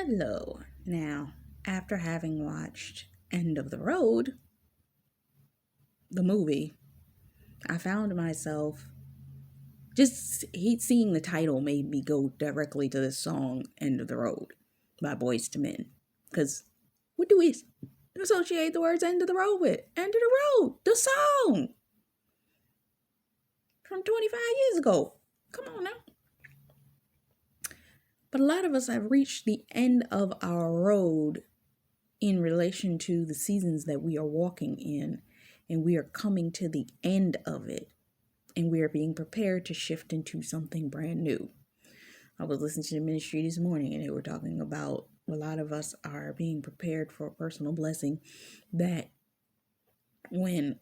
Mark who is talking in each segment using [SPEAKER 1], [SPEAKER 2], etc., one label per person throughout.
[SPEAKER 1] Hello. Now, after having watched End of the Road, the movie, I found myself seeing the title made me go directly to the song End of the Road by Boys to Men. Because what do we associate the words End of the Road with? End of the Road, the song from 25 years ago. Come on now. But a lot of us have reached the end of our road in relation to the seasons that we are walking in, and we are coming to the end of it, and we are being prepared to shift into something brand new. I was listening to the ministry this morning, and they were talking about a lot of us are being prepared for a personal blessing that when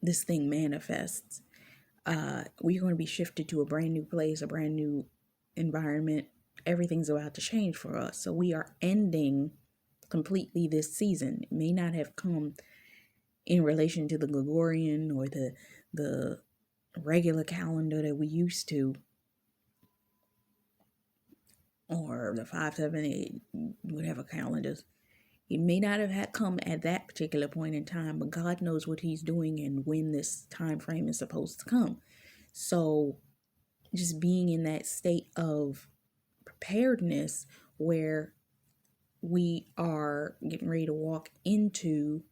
[SPEAKER 1] this thing manifests, we're going to be shifted to a brand new place, a brand new environment. Everything's about to change for us. So we are ending completely this season. It may not have come in relation to the Gregorian or the regular calendar that we used to, or the 578 whatever calendars. It may not have had come at that particular point in time, but God knows what he's doing and when this time frame is supposed to come. So just being in that state of preparedness where we are getting ready to walk into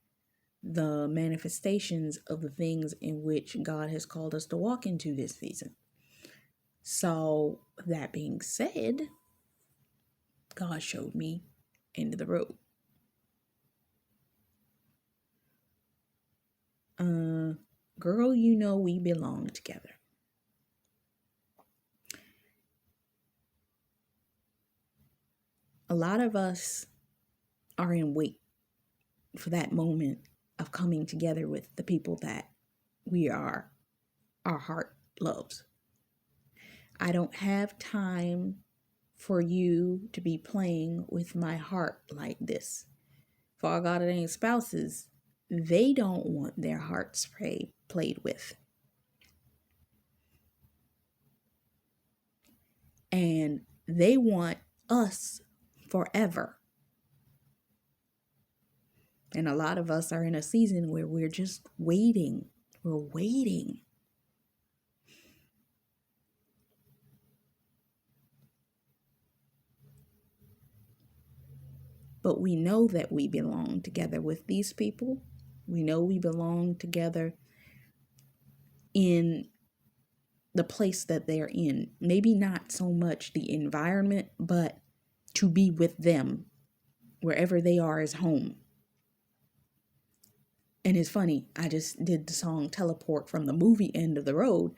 [SPEAKER 1] the manifestations of the things in which God has called us to walk into this season. So that being said, God showed me End of the Road. Girl, you know we belong together. A lot of us are in wait for that moment of coming together with the people that our heart loves. I don't have time for you to be playing with my heart like this. For our God ordained spouses, they don't want their hearts played with. And they want us forever. And a lot of us are in a season where we're just waiting. We're waiting. But we know that we belong together with these people. We know we belong together in the place that they're in. Maybe not so much the environment, but to be with them wherever they are is home. And it's funny, I just did the song Teleport from the movie End of the Road,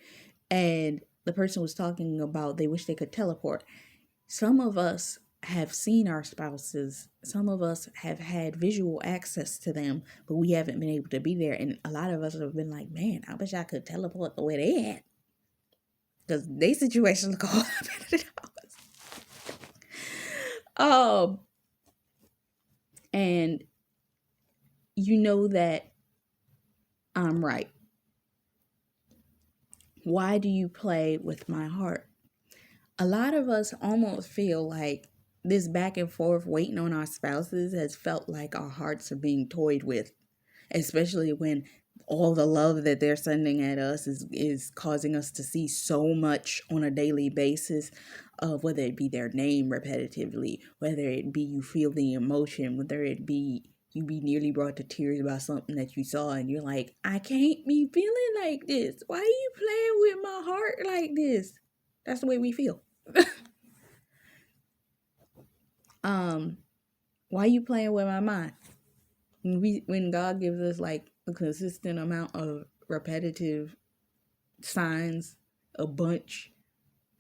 [SPEAKER 1] and the person was talking about they wish they could teleport. Some of us have seen our spouses. Some of us have had visual access to them, but we haven't been able to be there. And a lot of us have been like, man, I wish I could teleport the way they at. Because their situation look a whole lot better than ours. And you know that I'm right. Why do you play with my heart? A lot of us almost feel like this back and forth waiting on our spouses has felt like our hearts are being toyed with, especially when all the love that they're sending at us is causing us to see so much on a daily basis of whether it be their name repetitively, whether it be you feel the emotion, whether it be you be nearly brought to tears about something that you saw and you're like, I can't be feeling like this. Why are you playing with my heart like this? That's the way we feel. Why are you playing with my mind? When God gives us like a consistent amount of repetitive signs, a bunch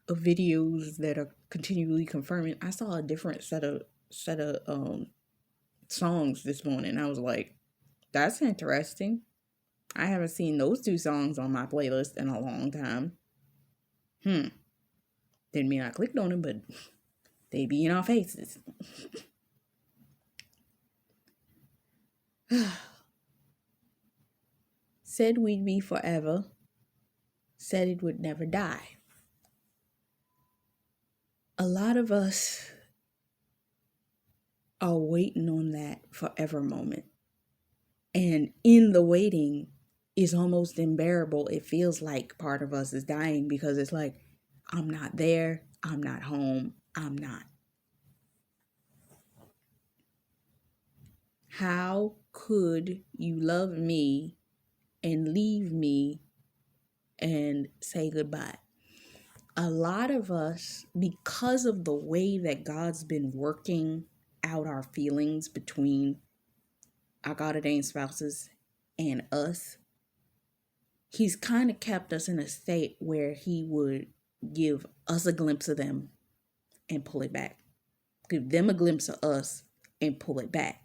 [SPEAKER 1] of videos that are continually confirming. I saw a different set of songs this morning. I was like, that's interesting. I haven't seen those two songs on my playlist in a long time. Didn't mean I clicked on them, but they be in our faces. Said we'd be forever. Said it would never die. A lot of us are waiting on that forever moment. And in the waiting is almost unbearable. It feels like part of us is dying because it's like, I'm not there. I'm not home. I'm not. How could you love me and leave me and say goodbye? A lot of us, because of the way that God's been working out our feelings between our God ordained spouses and us, He's kind of kept us in a state where He would give us a glimpse of them and pull it back, give them a glimpse of us and pull it back,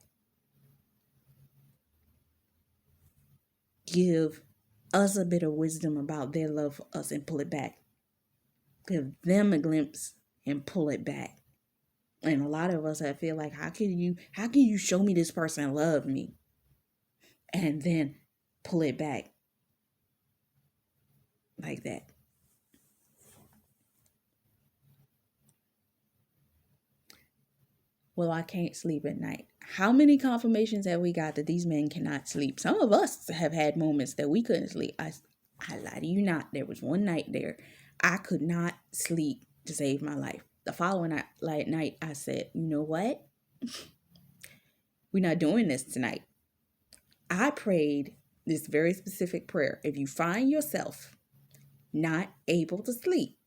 [SPEAKER 1] give us a bit of wisdom about their love for us and pull it back, give them a glimpse and pull it back. And a lot of us, I feel like, how can you show me this person love me and then pull it back like that? Well, I can't sleep at night. How many confirmations have we got that these men cannot sleep? Some of us have had moments that we couldn't sleep. I lie to you not. There was one night there I could not sleep to save my life. The following night, I said, you know what? We're not doing this tonight. I prayed this very specific prayer. If you find yourself not able to sleep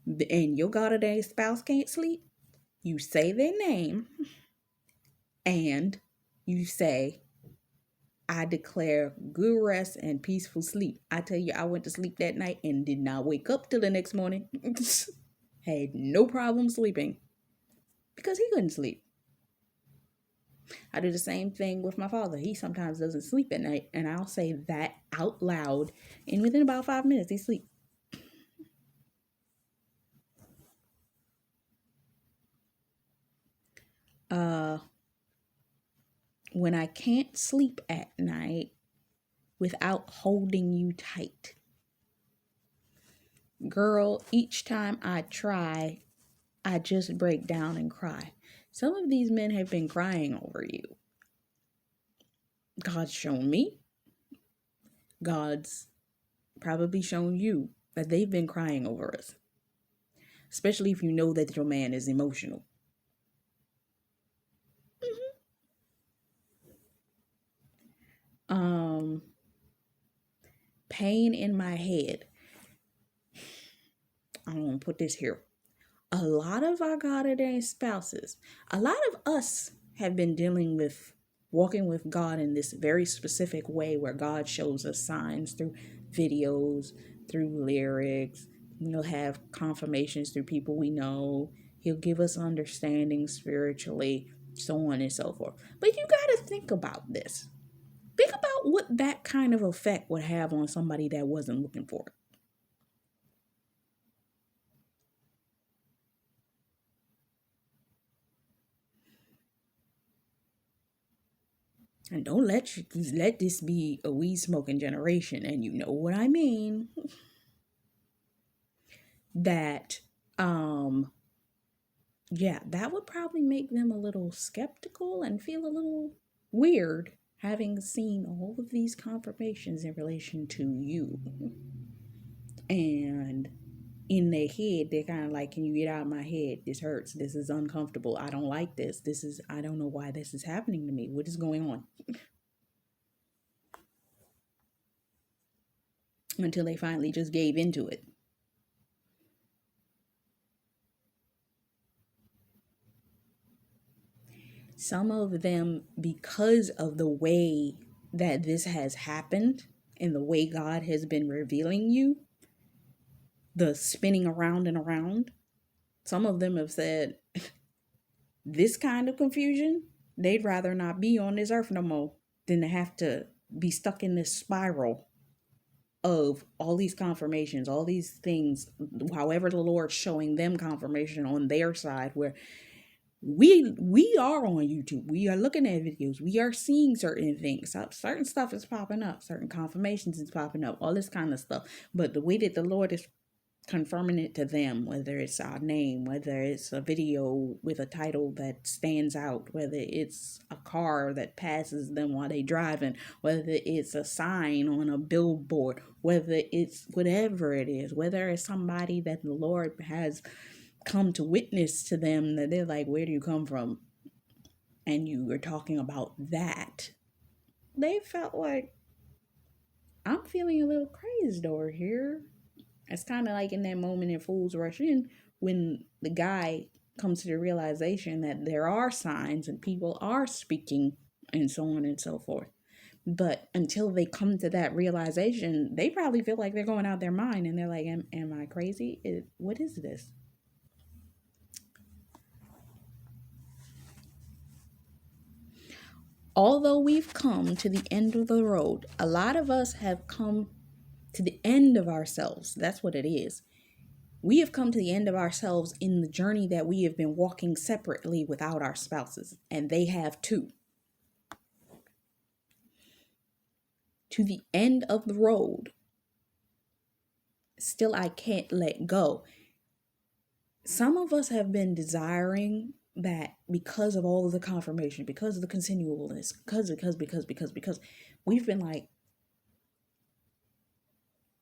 [SPEAKER 1] and your God ordained spouse can't sleep, you say their name and you say, I declare good rest and peaceful sleep. I tell you, I went to sleep that night and did not wake up till the next morning. Had no problem sleeping because he couldn't sleep. I do the same thing with my father. He sometimes doesn't sleep at night, and I'll say that out loud, and within about 5 minutes, he sleeps. When I can't sleep at night without holding you tight, girl, each time I try, I just break down and cry. Some of these men have been crying over you. God's shown me. God's probably shown you that they've been crying over us. Especially if you know that your man is emotional. Pain in my head. I'm going to put this here. A lot of our God ordained spouses, a lot of us have been dealing with walking with God in this very specific way where God shows us signs through videos, through lyrics. We'll have confirmations through people we know. He'll give us understanding spiritually, so on and so forth. But you got to think about this. Think about what that kind of effect would have on somebody that wasn't looking for it. And don't let this be a weed smoking generation, and you know what I mean. That yeah, that would probably make them a little skeptical and feel a little weird having seen all of these confirmations in relation to you. And in their head, they're kind of like, can you get out of my head? This hurts. This is uncomfortable. I don't like this. I don't know why this is happening to me. What is going on? Until they finally just gave into it. Some of them, because of the way that this has happened and the way God has been revealing you, the spinning around and around, some of them have said, this kind of confusion, they'd rather not be on this earth no more than to have to be stuck in this spiral of all these confirmations, all these things, however the Lord's showing them confirmation on their side, where we are on YouTube, we are looking at videos, we are seeing certain things, certain stuff is popping up, certain confirmations is popping up, all this kind of stuff. But the way that the Lord is confirming it to them, whether it's our name, whether it's a video with a title that stands out, whether it's a car that passes them while they driving, whether it's a sign on a billboard, whether it's whatever it is, whether it's somebody that the Lord has come to witness to them that they're like, where do you come from? And you were talking about that. They felt like, I'm feeling a little crazed over here. It's kind of like in that moment in Fools Rush In when the guy comes to the realization that there are signs and people are speaking and so on and so forth. But until they come to that realization, they probably feel like they're going out their mind and they're like, am I crazy? What is this? Although we've come to the end of the road, a lot of us have come to the end of ourselves. That's what it is. We have come to the end of ourselves in the journey that we have been walking separately without our spouses, and they have too. To the end of the road. Still, I can't let go. Some of us have been desiring that because of all of the confirmation, because of the continualness, because we've been like,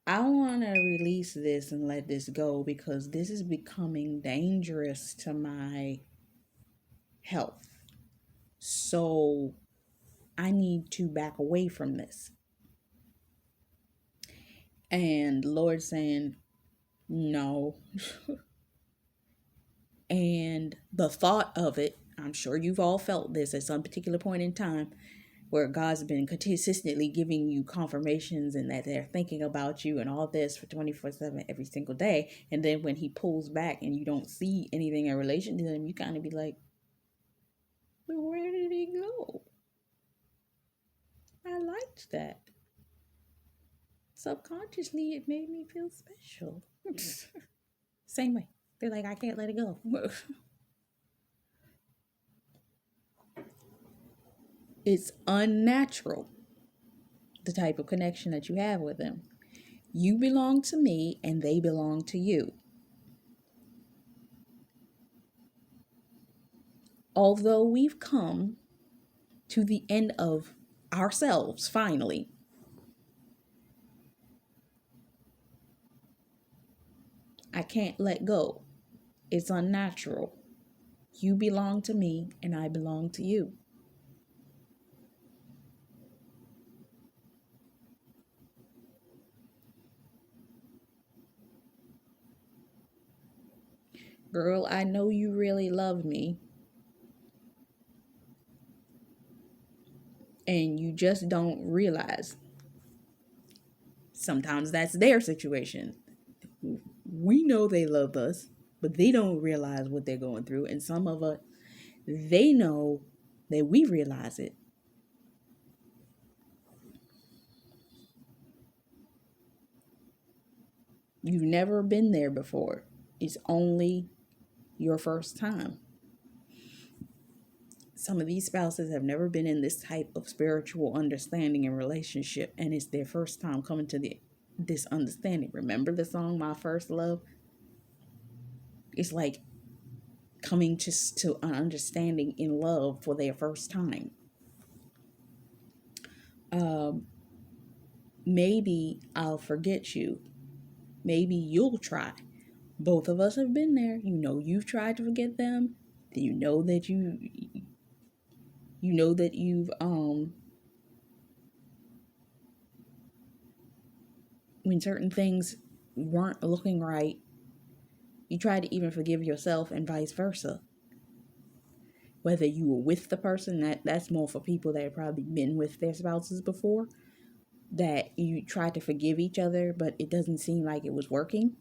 [SPEAKER 1] I want to release this and let this go because this is becoming dangerous to my health. So I need to back away from this. And Lord saying, no. And the thought of it, I'm sure you've all felt this at some particular point in time, where God's been consistently giving you confirmations and that they're thinking about you and all this for 24/7 every single day. And then when he pulls back and you don't see anything in relation to them, you kind of be like, well, where did he go? I liked that. Subconsciously, it made me feel special. Same way. They're like, I can't let it go. It's unnatural, the type of connection that you have with them. You belong to me and they belong to you. Although we've come to the end of ourselves, finally, I can't let go. It's unnatural. You belong to me and I belong to you. Girl, I know you really love me. And you just don't realize. Sometimes that's their situation. We know they love us, but they don't realize what they're going through. And some of us, they know that we realize it. You've never been there before. It's only your first time. Some of these spouses have never been in this type of spiritual understanding and relationship, and it's their first time coming to this understanding. Remember the song My First Love? It's like coming to an understanding in love for their first time. Maybe I'll forget you. Maybe you'll try. Both of us have been there. You know you've tried to forget them. You know that you've when certain things weren't looking right, you try to even forgive yourself and vice versa. Whether you were with the person, that's more for people that have probably been with their spouses before, that you tried to forgive each other, but it doesn't seem like it was working.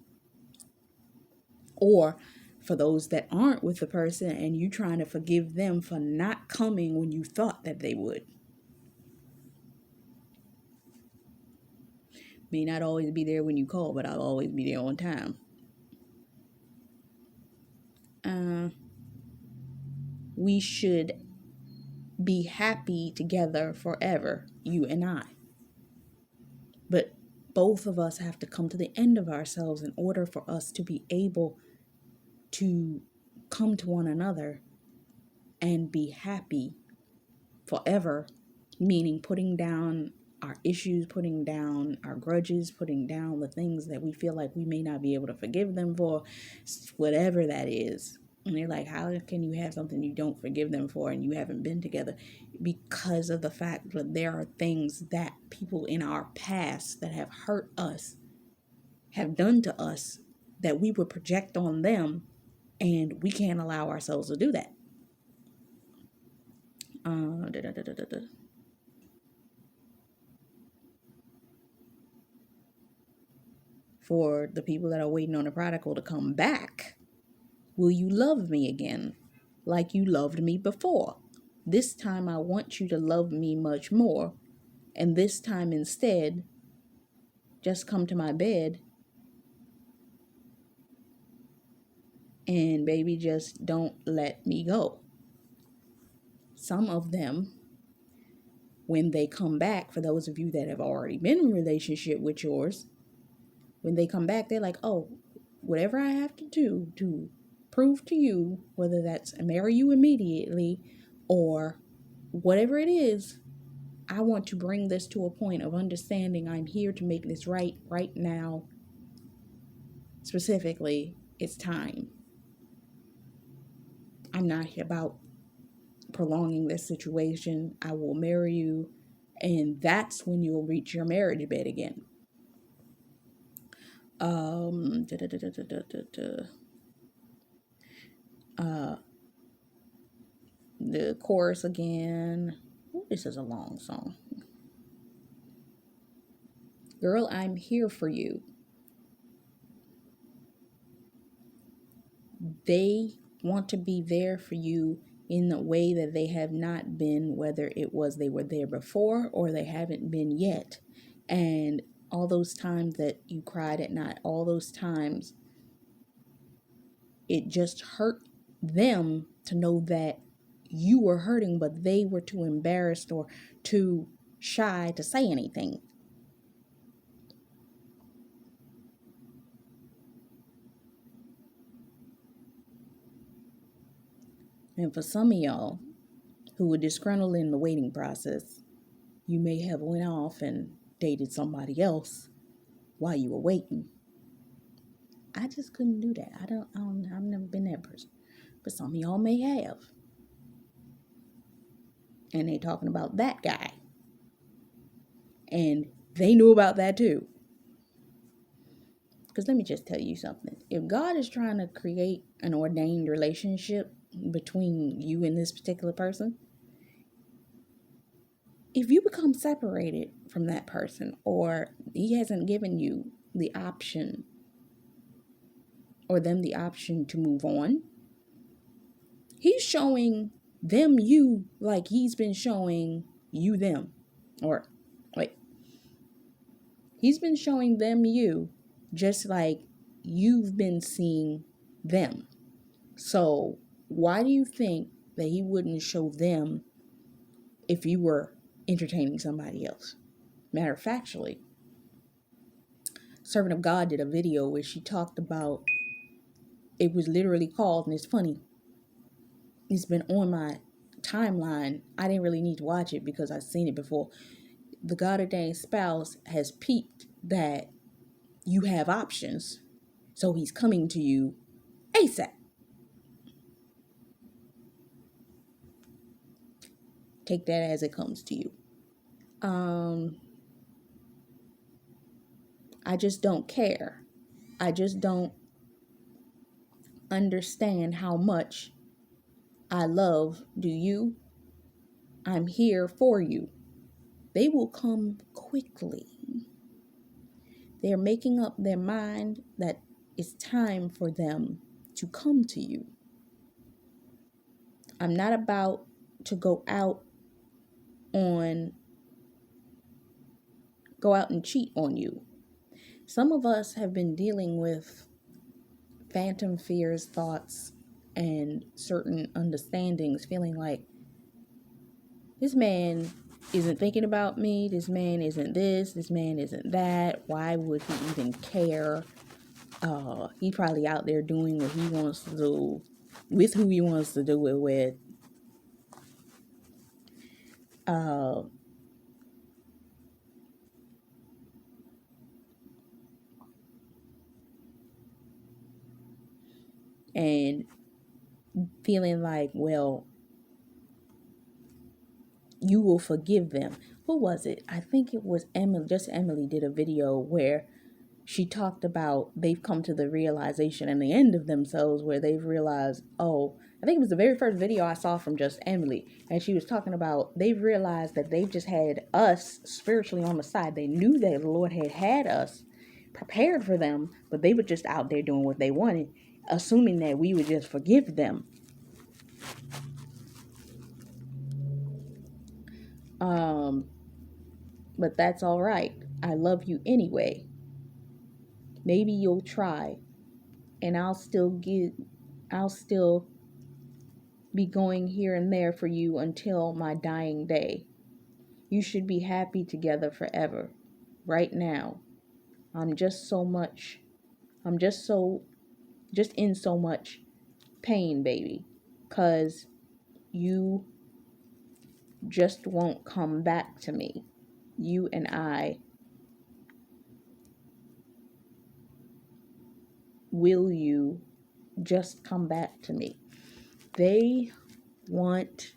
[SPEAKER 1] Or for those that aren't with the person and you trying to forgive them for not coming when you thought that they would. May not always be there when you call, but I'll always be there on time. We should be happy together forever, you and I. But both of us have to come to the end of ourselves in order for us to be able to come to one another and be happy forever, meaning putting down our issues, putting down our grudges, putting down the things that we feel like we may not be able to forgive them for, whatever that is. And they're like, how can you have something you don't forgive them for and you haven't been together? Because of the fact that there are things that people in our past that have hurt us have done to us that we would project on them, and we can't allow ourselves to do that. For the people that are waiting on the prodigal to come back, will you love me again like you loved me before? This time I want you to love me much more. And this time instead, just come to my bed and baby, just don't let me go. Some of them, when they come back, for those of you that have already been in a relationship with yours, when they come back, they're like, oh, whatever I have to do to prove to you, whether that's marry you immediately or whatever it is, I want to bring this to a point of understanding I'm here to make this right now. Specifically, it's time. I'm not about prolonging this situation. I will marry you, and that's when you'll reach your marriage bed again. The chorus again. Ooh, this is a long song. Girl, I'm here for you. They want to be there for you in the way that they have not been, whether it was they were there before or they haven't been yet. And all those times that you cried at night, all those times, it just hurt them to know that you were hurting, but they were too embarrassed or too shy to say anything. And for some of y'all who were disgruntled in the waiting process, you may have went off and dated somebody else while you were waiting. I just couldn't do that. I've never been that person. But some of y'all may have. And they talking about that guy. And they knew about that too. Because let me just tell you something. If God is trying to create an ordained relationship between you and this particular person, if you become separated from that person, or he hasn't given you the option or them the option to move on, he's showing them you like he's been showing you them. Or wait, he's been showing them you just like you've been seeing them. So why do you think that he wouldn't show them if you were entertaining somebody else? Matter of factly, Servant of God did a video where she talked about, it was literally called, and it's funny, it's been on my timeline. I didn't really need to watch it because I've seen it before. The God ordained spouse has peeped that you have options, so he's coming to you ASAP. Take that as it comes to you. I just don't care. I just don't understand how much I love do you. I'm here for you. They will come quickly. They're making up their mind that it's time for them to come to you. I'm not about to go out and cheat on you. Some of us have been dealing with phantom fears, thoughts, and certain understandings, feeling like this man isn't thinking about me. This man isn't this. This man isn't that. Why would he even care? He probably out there doing what he wants to do with who he wants to do it with. And feeling like, well, you will forgive them. What was it? I think it was Emily. Just Emily did a video where she talked about they've come to the realization and the end of themselves where they've realized, oh, I think it was the very first video I saw from just Emily. And she was talking about they've realized that they've just had us spiritually on the side. They knew that the Lord had us prepared for them, but they were just out there doing what they wanted, assuming that we would just forgive them. But that's all right. I love you anyway. Maybe you'll try, and I'll still be going here and there for you until my dying day. You should be happy together forever. Right now, I'm just in so much pain, baby, 'cause you just won't come back to me. You and I, will you just come back to me? They want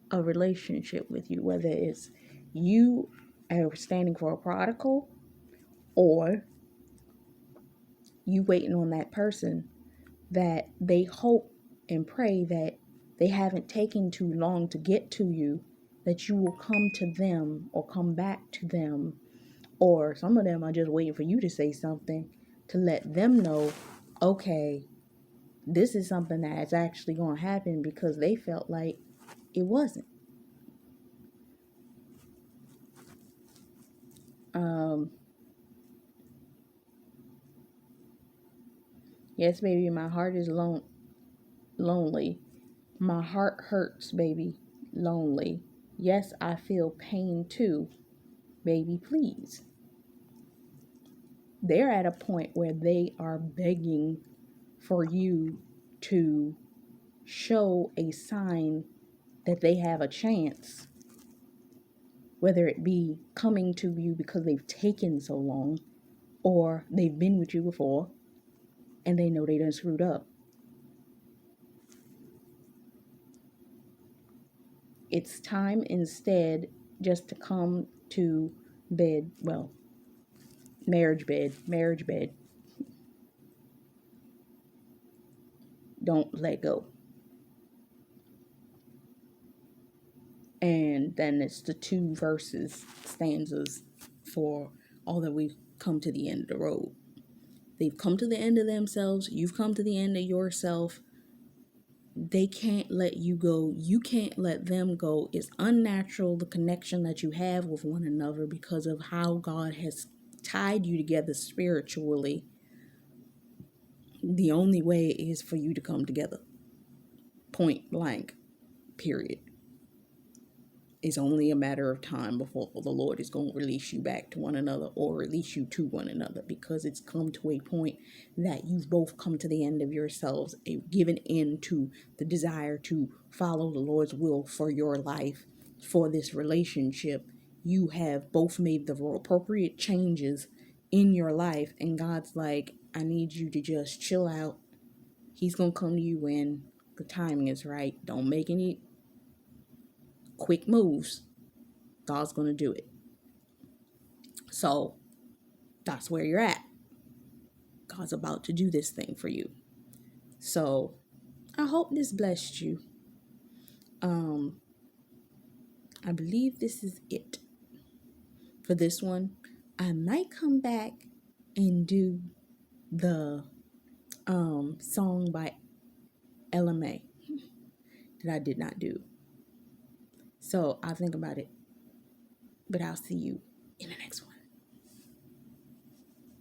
[SPEAKER 1] a relationship with you, whether it's you are standing for a prodigal or you waiting on that person that they hope and pray that they haven't taken too long to get to you, that you will come to them or come back to them. Or some of them are just waiting for you to say something to let them know, okay, this is something that's actually going to happen, because they felt like it wasn't. Yes, baby, my heart is lonely. My heart hurts, baby, lonely. Yes, I feel pain too, baby, please. They're at a point where they are begging for you to show a sign that they have a chance, whether it be coming to you because they've taken so long, or they've been with you before and they know they done screwed up. It's time instead just to come to bed, well, marriage bed. Don't let go. And then it's the 2 stanzas for all that we've come to the end of the road. They've come to the end of themselves. You've come to the end of yourself. They can't let you go. You can't let them go. It's unnatural, the connection that you have with one another, because of how God has tied you together spiritually. The only way is for you to come together. Point blank. Period. It's only a matter of time before the Lord is going to release you back to one another, or release you to one another, because it's come to a point that you've both come to the end of yourselves, given in to the desire to follow the Lord's will for your life, for this relationship. You have both made the appropriate changes in your life, and God's like, I need you to just chill out. He's going to come to you when the timing is right. Don't make any quick moves. God's going to do it. So that's where you're at. God's about to do this thing for you. So I hope this blessed you. I believe this is it for this one. I might come back and do the song by LMA that I did not do. So I'll think about it. But I'll see you in the next one.